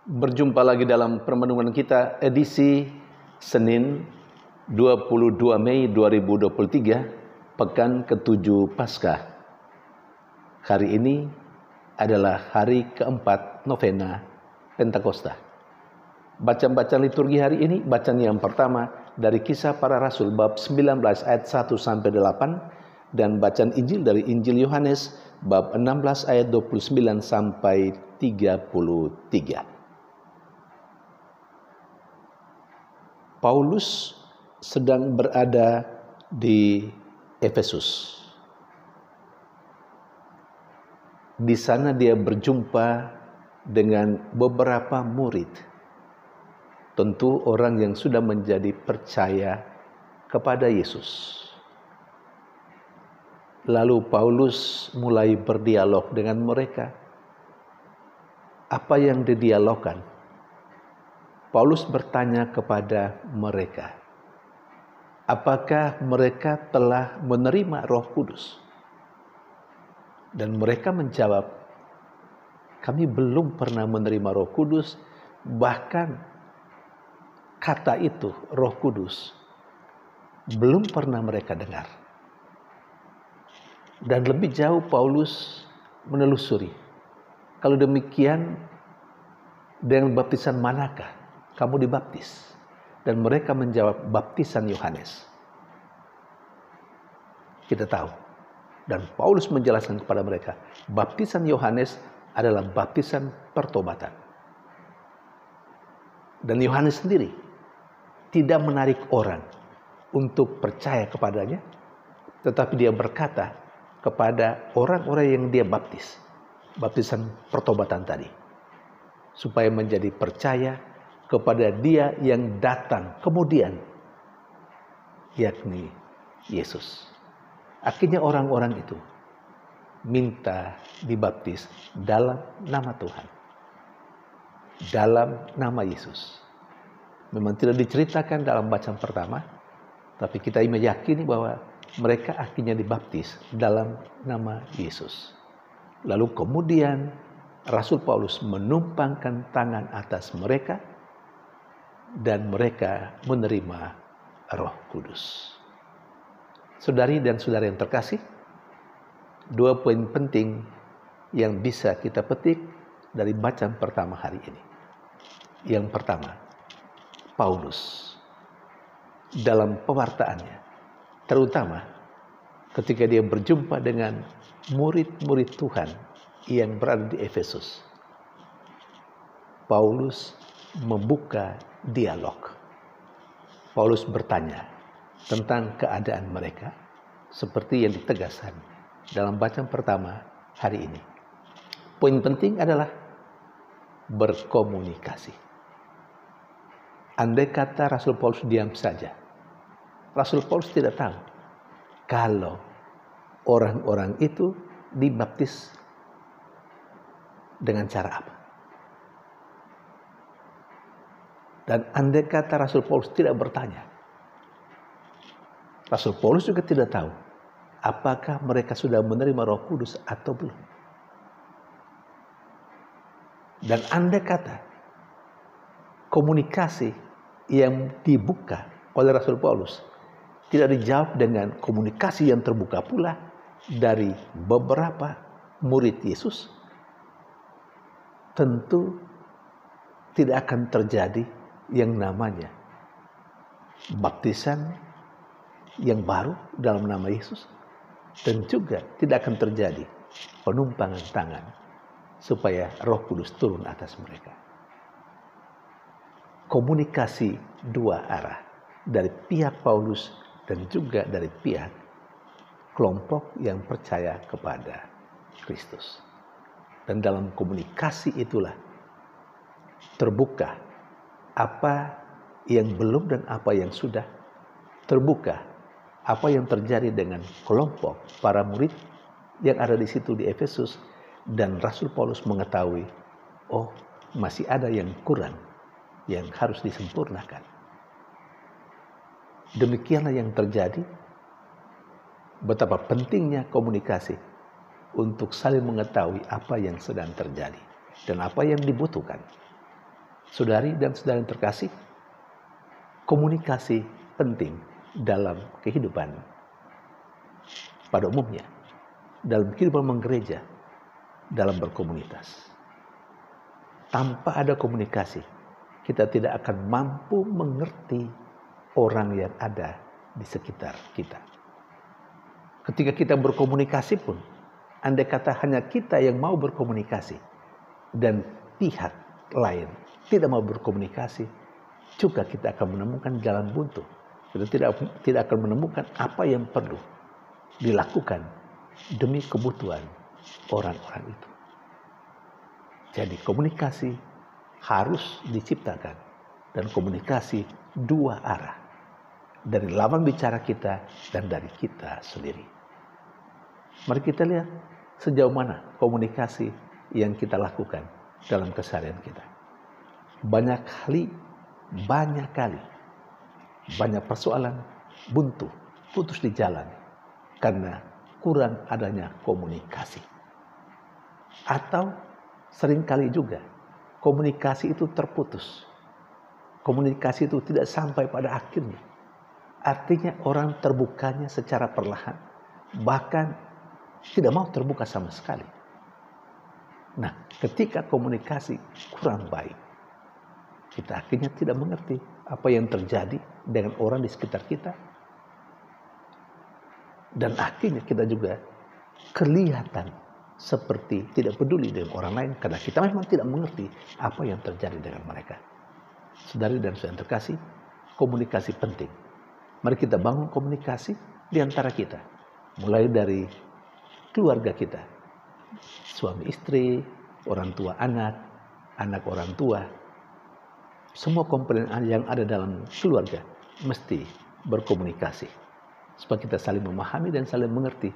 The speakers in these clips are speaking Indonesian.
Berjumpa lagi dalam permenungan kita edisi Senin 22 Mei 2023, pekan ke-7 Paskah. Hari ini adalah hari keempat novena Pentakosta. Bacaan liturgi hari ini, bacaan yang pertama dari Kisah Para Rasul bab 19 ayat 1 sampai 8 dan bacaan Injil dari Injil Yohanes bab 16 ayat 29 sampai 33. Paulus sedang berada di Efesus. Di sana dia berjumpa dengan beberapa murid. Tentu orang yang sudah menjadi percaya kepada Yesus. Lalu Paulus mulai berdialog dengan mereka. Apa yang didialogkan? Paulus bertanya kepada mereka, apakah mereka telah menerima Roh Kudus? Dan mereka menjawab, kami belum pernah menerima Roh Kudus, bahkan kata itu, Roh Kudus, belum pernah mereka dengar. Dan lebih jauh Paulus menelusuri, kalau demikian dengan baptisan manakah kamu dibaptis? Dan mereka menjawab, baptisan Yohanes. Kita tahu. Dan Paulus menjelaskan kepada mereka, baptisan Yohanes adalah baptisan pertobatan. Dan Yohanes sendiri tidak menarik orang untuk percaya kepadanya, tetapi dia berkata kepada orang-orang yang dia baptis, baptisan pertobatan tadi, supaya menjadi percaya kepada dia yang datang kemudian, yakni Yesus. Akhirnya orang-orang itu minta dibaptis dalam nama Tuhan, dalam nama Yesus. Memang tidak diceritakan dalam bacaan pertama, tapi kita meyakini bahwa mereka akhirnya dibaptis dalam nama Yesus. Lalu kemudian Rasul Paulus menumpangkan tangan atas mereka dan mereka menerima Roh Kudus. Saudari dan saudara yang terkasih, dua poin penting yang bisa kita petik dari bacaan pertama hari ini. Yang pertama, Paulus dalam pewartaannya, terutama ketika dia berjumpa dengan murid-murid Tuhan yang berada di Efesus, Paulus membuka dialog. Paulus bertanya tentang keadaan mereka seperti yang ditegaskan dalam bacaan pertama hari ini. Poin penting adalah berkomunikasi. Andai kata Rasul Paulus diam saja, Rasul Paulus tidak tahu kalau orang-orang itu dibaptis dengan cara apa. Dan andai kata Rasul Paulus tidak bertanya, Rasul Paulus juga tidak tahu apakah mereka sudah menerima Roh Kudus atau belum. Dan andai kata komunikasi yang dibuka oleh Rasul Paulus tidak dijawab dengan komunikasi yang terbuka pula dari beberapa murid Yesus, tentu tidak akan terjadi yang namanya baptisan yang baru dalam nama Yesus, dan juga tidak akan terjadi penumpangan tangan supaya Roh Kudus turun atas mereka. Komunikasi dua arah dari pihak Paulus dan juga dari pihak kelompok yang percaya kepada Kristus. Dan dalam komunikasi itulah terbuka apa yang belum dan apa yang sudah, terbuka apa yang terjadi dengan kelompok para murid yang ada di situ di Efesus, dan Rasul Paulus mengetahui, oh masih ada yang kurang yang harus disempurnakan. Demikianlah yang terjadi. Betapa pentingnya komunikasi untuk saling mengetahui apa yang sedang terjadi dan apa yang dibutuhkan. Saudari dan saudara yang terkasih, komunikasi penting dalam kehidupan pada umumnya, dalam kehidupan menggereja, dalam berkomunitas. Tanpa ada komunikasi, kita tidak akan mampu mengerti orang yang ada di sekitar kita. Ketika kita berkomunikasi pun, andai kata hanya kita yang mau berkomunikasi dan pihak lain tidak mau berkomunikasi, juga kita akan menemukan jalan buntu. Kita tidak akan menemukan apa yang perlu dilakukan demi kebutuhan orang-orang itu. Jadi komunikasi harus diciptakan, dan komunikasi dua arah, dari lawan bicara kita dan dari kita sendiri. Mari kita lihat sejauh mana komunikasi yang kita lakukan dalam keseharian kita. Banyak persoalan buntu, putus di jalan karena kurang adanya komunikasi. Atau seringkali juga komunikasi itu terputus. Komunikasi itu tidak sampai pada akhirnya. Artinya orang terbukanya secara perlahan, bahkan tidak mau terbuka sama sekali. Nah, ketika komunikasi kurang baik, kita akhirnya tidak mengerti apa yang terjadi dengan orang di sekitar kita. Dan akhirnya kita juga kelihatan seperti tidak peduli dengan orang lain, karena kita memang tidak mengerti apa yang terjadi dengan mereka. Saudari dan saudara terkasih, komunikasi penting. Mari kita bangun komunikasi di antara kita. Mulai dari keluarga kita. Suami istri, orang tua anak, anak orang tua. Semua komponen yang ada dalam keluarga mesti berkomunikasi. Supaya kita saling memahami dan saling mengerti.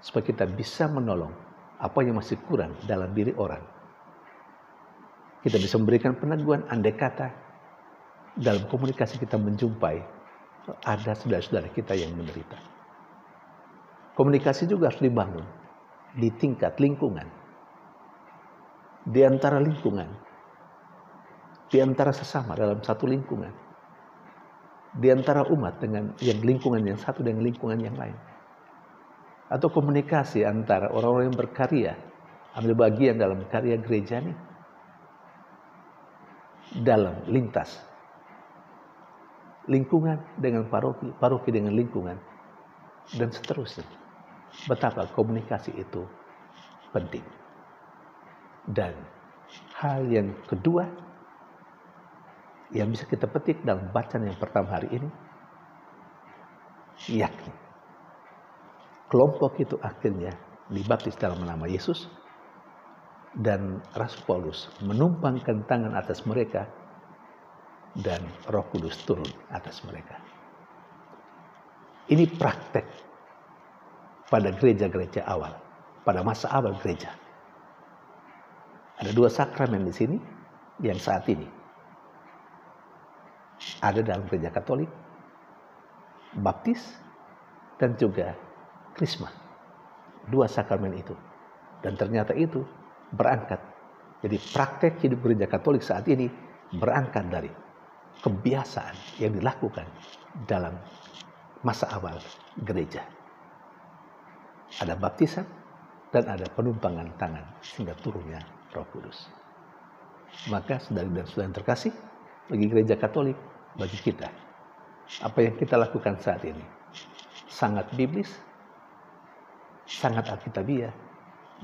Supaya kita bisa menolong apa yang masih kurang dalam diri orang. Kita bisa memberikan peneguhan, andai kata dalam komunikasi kita menjumpai ada saudara-saudara kita yang menderita. Komunikasi juga harus dibangun di tingkat lingkungan. Di antara lingkungan. Di antara sesama dalam satu lingkungan. Di antara umat dengan yang lingkungan yang satu dengan lingkungan yang lain. Atau komunikasi antara orang-orang yang berkarya, ambil bagian dalam karya gereja ini, dalam lintas lingkungan dengan paroki, paroki dengan lingkungan, dan seterusnya. Betapa komunikasi itu penting. Dan hal yang kedua yang bisa kita petik dalam bacaan yang pertama hari ini, yakni kelompok itu akhirnya dibaptis dalam nama Yesus, dan Rasul Paulus menumpangkan tangan atas mereka dan Roh Kudus turun atas mereka. Ini praktek pada gereja-gereja awal, pada masa awal gereja. Ada dua sakramen di sini yang saat ini ada dalam gereja Katolik, baptis dan juga krisma. Dua sakramen itu. Dan ternyata itu berangkat. Jadi praktek hidup gereja Katolik saat ini berangkat dari kebiasaan yang dilakukan dalam masa awal gereja. Ada baptisan dan ada penumpangan tangan sehingga turunnya Roh Kudus. Maka saudari dan saudara yang terkasih, bagi gereja Katolik, bagi kita, apa yang kita lakukan saat ini sangat biblis, sangat alkitabiah,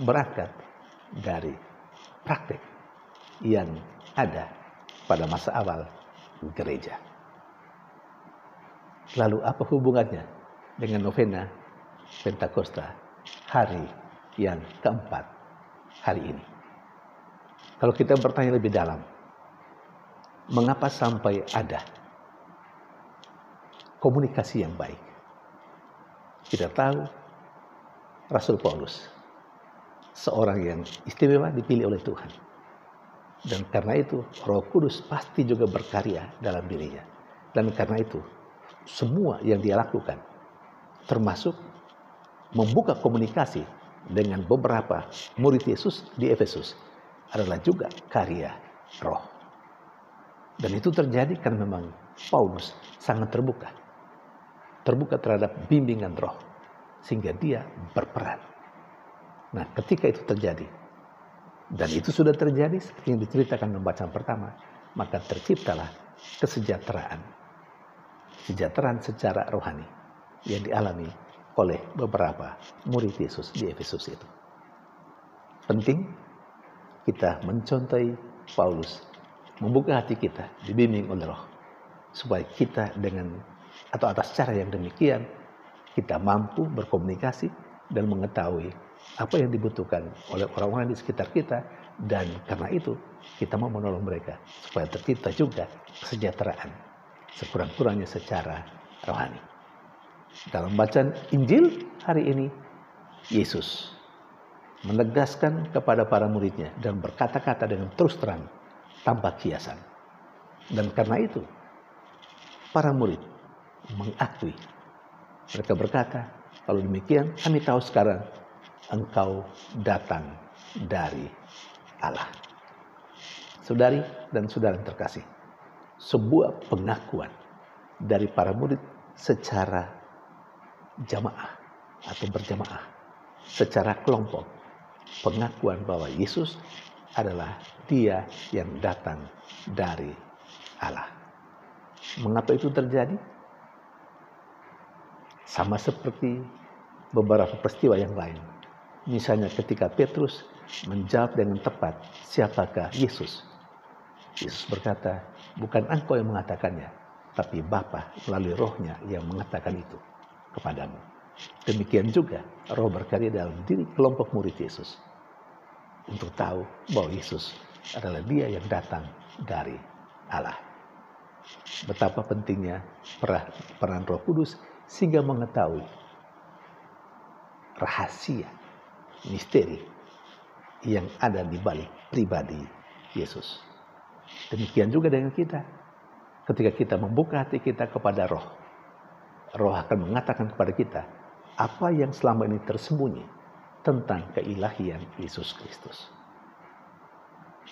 berangkat dari praktek yang ada pada masa awal gereja. Lalu apa hubungannya dengan novena Pentakosta hari yang keempat hari ini? Kalau kita bertanya lebih dalam, mengapa sampai ada komunikasi yang baik? Kita tahu Rasul Paulus seorang yang istimewa dipilih oleh Tuhan. Dan karena itu Roh Kudus pasti juga berkarya dalam dirinya. Dan karena itu semua yang dia lakukan, termasuk membuka komunikasi dengan beberapa murid Yesus di Efesus, adalah juga karya Roh. Dan itu terjadi karena memang Paulus sangat terbuka terhadap bimbingan roh, sehingga dia berperan. Nah, ketika itu terjadi, dan itu sudah terjadi seperti yang diceritakan dalam bacaan pertama, maka terciptalah kesejahteraan secara rohani yang dialami oleh beberapa murid Yesus di Efesus itu. Penting kita mencontohi Paulus, membuka hati kita, dibimbing oleh roh, supaya kita atau atas cara yang demikian, kita mampu berkomunikasi dan mengetahui apa yang dibutuhkan oleh orang-orang di sekitar kita, dan karena itu kita mau menolong mereka supaya tercipta juga kesejahteraan sekurang-kurangnya secara rohani. Dalam bacaan Injil hari ini, Yesus menegaskan kepada para muridnya dan berkata-kata dengan terus terang tanpa kiasan. Dan karena itu para murid mengakui. Mereka berkata, kalau demikian kami tahu sekarang engkau datang dari Allah. Saudari dan saudara yang terkasih, sebuah pengakuan dari para murid secara jamaah atau berjamaah, secara kelompok, pengakuan bahwa Yesus adalah Dia yang datang dari Allah. Mengapa itu terjadi? Sama seperti beberapa peristiwa yang lain. Misalnya ketika Petrus menjawab dengan tepat, siapakah Yesus? Yesus berkata, bukan engkau yang mengatakannya, tapi Bapa melalui rohnya yang mengatakan itu kepadamu. Demikian juga roh berkarya dalam diri kelompok murid Yesus untuk tahu bahwa Yesus adalah Dia yang datang dari Allah. Betapa pentingnya peran Roh Kudus sehingga mengetahui rahasia, misteri yang ada di balik pribadi Yesus. Demikian juga dengan kita. Ketika kita membuka hati kita kepada Roh, Roh akan mengatakan kepada kita apa yang selama ini tersembunyi tentang keilahian Yesus Kristus.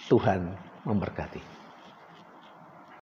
Tuhan memberkati.